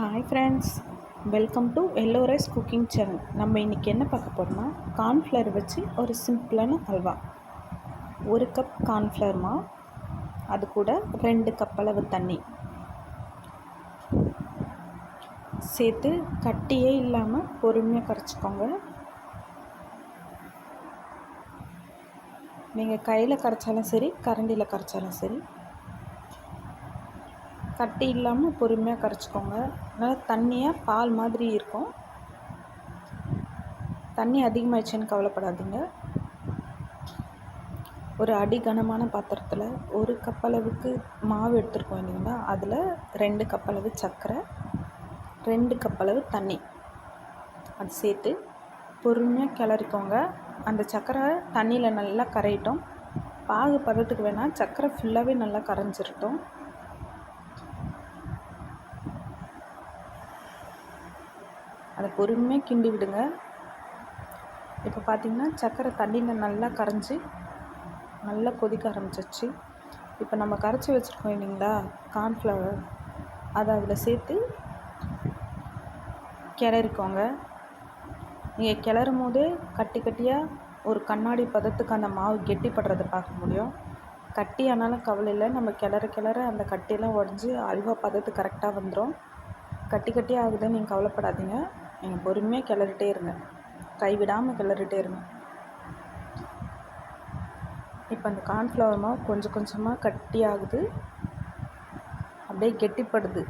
Hi friends, welcome to yellow rice cooking channel. நம்ம இன்றைக்கி என்ன பார்க்க போகிறோம்னா, கார்ன்ஃப்ளவர் வச்சு ஒரு சிம்பிளான அல்வா. 1 கப் கார்ன்ஃப்ளவர் மாவு, அது கூட 2 கப் அளவு தண்ணி சேர்த்து கட்டியே இல்லாமல் பொறுமையாக கரைச்சிக்கோங்க. நீங்கள் கையில் கரைச்சாலும் சரி, கரண்டியில் கரைச்சாலும் சரி, கட்டி இல்லாமல் பொறுமையாக கரைச்சிக்கோங்க. நல்லா தண்ணியாக பால் மாதிரி இருக்கும். தண்ணி அதிகமாகிடுச்சுன்னு கவலைப்படாதீங்க. ஒரு அடிகனமான பாத்திரத்தில் 1 கப் அளவுக்கு மாவு எடுத்துருக்கோம் இல்லைங்களா, அதில் 2 கப் அளவு சர்க்கரை, 2 கப் அளவு தண்ணி அது சேர்த்து பொறுமையாக கிளறிக்கோங்க. அந்த சர்க்கரை தண்ணியில் நல்லா கரையட்டும். பாகு பதத்துக்கு வேணால் சர்க்கரை ஃபுல்லாகவே நல்லா கரைஞ்சிரட்டும். அதை பொறுமையாக கிண்டி விடுங்க. இப்போ பார்த்திங்கன்னா சர்க்கரை தண்ணியில் நல்லா கரைஞ்சி நல்லா கொதிக்க ஆரம்பிச்சிருச்சு. இப்போ நம்ம கரைச்சி வச்சுருக்கோம் இல்லைங்களா கார்ன்ஃப்ளவர், அதை அதில் சேர்த்து கிளறிக்கோங்க. நீங்கள் கிளறும் போதே கட்டி கட்டியாக ஒரு கண்ணாடி பதத்துக்கு அந்த மாவு கெட்டிப்படுறதை பார்க்க முடியும். கட்டி ஆனாலும் கவலை இல்லை, நம்ம கிளற அந்த கட்டியெல்லாம் உடஞ்சி அல்வா பதத்துக்கு கரெக்டாக வந்துடும். கட்டி கட்டியாக ஆகுதுன்னு நீங்கள் கவலைப்படாதீங்க. நீங்கள் பொறுமையாக கிளறிட்டே இருங்க, கைவிடாமல் கிளறிட்டே இருங்க. இப்போ அந்த கார்ன்ஃப்ளவர் மாவு கொஞ்சம் கொஞ்சமாக கட்டி ஆகுது, அப்படியே கெட்டிப்படுது.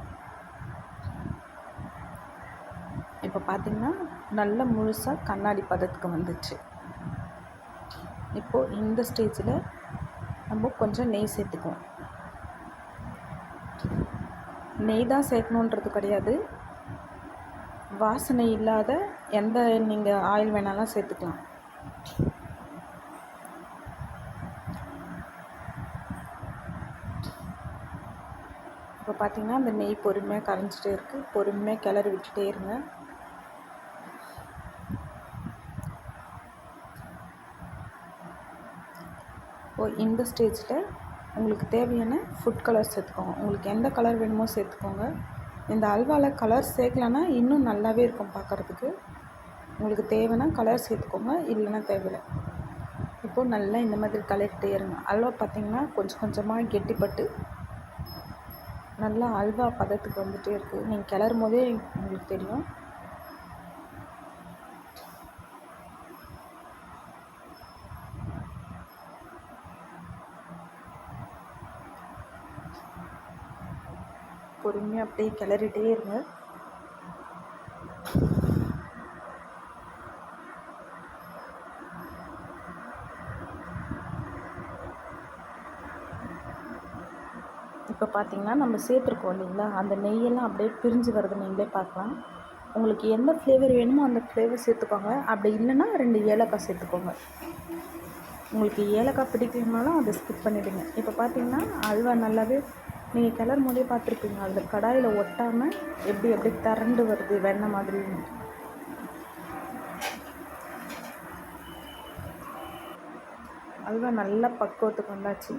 இப்போ பார்த்திங்கன்னா நல்லா முழுசாக கண்ணாடி பதத்துக்கு வந்துச்சு. இப்போது இந்த ஸ்டேஜில் நம்ம கொஞ்சம் நெய் சேர்த்துக்குவோம். நெய் தான் சேர்க்கணுன்றது கிடையாது, வாசனை இல்லாத எந்த நீங்கள் ஆயில் வேணாலும் சேர்த்துக்கலாம். இப்போ பார்த்திங்கன்னா அந்த நெய் பொறுமையாக கரைஞ்சிட்டே இருக்குது. பொறுமையாக கிளறி விட்டுட்டே இருங்க. இந்த ஸ்டேஜில் உங்களுக்கு தேவையான ஃபுட் கலர் சேர்த்துக்கோங்க. உங்களுக்கு எந்த கலர் வேணுமோ சேர்த்துக்கோங்க. இந்த அல்வாவில் கலர் சேர்க்கலன்னா இன்னும் நல்லாவே இருக்கும் பார்க்குறதுக்கு. உங்களுக்கு தேவைன்னா கலர் சேர்த்துக்கோங்க, இல்லைன்னா தேவையில்லை. இப்போது நல்லா இந்த மாதிரி கலரிட்டே இருங்க. அல்வா பார்த்திங்கன்னா கொஞ்சம் கொஞ்சமாக கெட்டிப்பட்டு நல்லா அல்வா பதத்துக்கு வந்துகிட்டே இருக்குது. நீங்கள் கிளறும் போதே உங்களுக்கு தெரியும். பொறுமையாக அப்படியே கிளறிட்டே இருங்க. இப்போ பார்த்திங்கன்னா நம்ம சேர்த்துருக்கோம் இல்லைங்களா, அந்த நெய்யெல்லாம் அப்படியே பிரிஞ்சு வருது, நீங்களே பார்க்கலாம். உங்களுக்கு எந்த ஃப்ளேவர் வேணுமோ அந்த ஃப்ளேவர் சேர்த்துக்கோங்க. அப்படி இல்லைன்னா 2 ஏலக்காய் சேர்த்துக்கோங்க. உங்களுக்கு ஏலக்காய் பிடிக்கலனாலும் அதை ஸ்கிப் பண்ணிவிடுங்க. இப்போ பார்த்திங்கன்னா அல்வா நல்லாவே நீங்கள் கிளறும் போதே பார்த்துருப்பீங்க, அதில் கடாயில் ஒட்டாமல் எப்படி திரண்டு வருது வெண்ணெய் மாதிரி. அல்வா நல்லா பக்குவத்துக்கு வந்தாச்சு.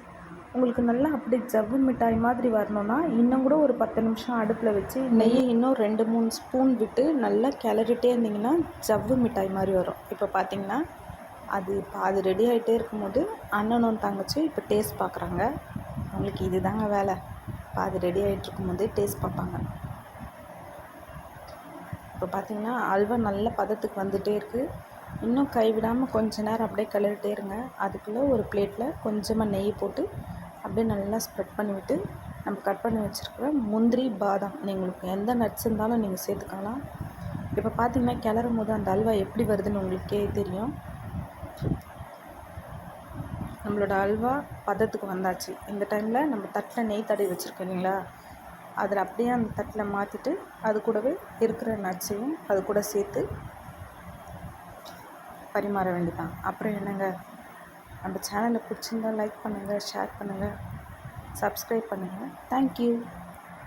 உங்களுக்கு நல்லா அப்படியே ஜவ்வு மிட்டாய் மாதிரி வரணுன்னா இன்னும் கூட ஒரு 10 நிமிஷம் அடுப்பில் வச்சு நெய்யை இன்னும் 2-3 ஸ்பூன் விட்டு நல்லா கிளறிட்டே இருந்திங்கன்னா ஜவ்வு மிட்டாய் மாதிரி வரும். இப்போ பார்த்திங்கன்னா அது ரெடி ஆகிட்டே இருக்கும்போது அண்ணனும் தங்கச்சி இப்போ டேஸ்ட் பார்க்குறாங்க. அவங்களுக்கு இது தாங்க வேலை, அது ரெடி ஆகிட்டு இருக்கும்போது டேஸ்ட் பார்ப்பாங்க. இப்போ பார்த்திங்கன்னா அல்வா நல்ல பதத்துக்கு வந்துகிட்டே இருக்குது. இன்னும் கைவிடாமல் கொஞ்ச நேரம் அப்படியே கிளறிட்டே இருங்க. அதுக்குள்ளே ஒரு பிளேட்டில் கொஞ்சமாக நெய் போட்டு அப்படியே நல்லா ஸ்ப்ரெட் பண்ணிவிட்டு நம்ம கட் பண்ணி வச்சுருக்கிற முந்திரி, பாதாம், உங்களுக்கு எந்த நட்ஸ் இருந்தாலும் நீங்கள் சேர்த்துக்கலாம். இப்போ பார்த்திங்கன்னா கிளறும் போது அந்த அல்வா எப்படி வருதுன்னு உங்களுக்கே தெரியும். நம்மளோட அல்வா பதத்துக்கு வந்தாச்சு. இந்த டைமில் நம்ம தட்டில் நெய் தடவி வச்சுருக்கோம் இல்லைங்களா, அதில் அப்படியே அந்த தட்டில் மாற்றிட்டு அது கூடவே இருக்கிற நட்ஸையும் அது கூட சேர்த்து பரிமாற வேண்டியதான். அப்புறம் என்னங்க, நம்ம சேனலை பிடிச்சிருந்தால் லைக் பண்ணுங்கள், ஷேர் பண்ணுங்கள், சப்ஸ்கிரைப் பண்ணுங்கள். தேங்க்யூ.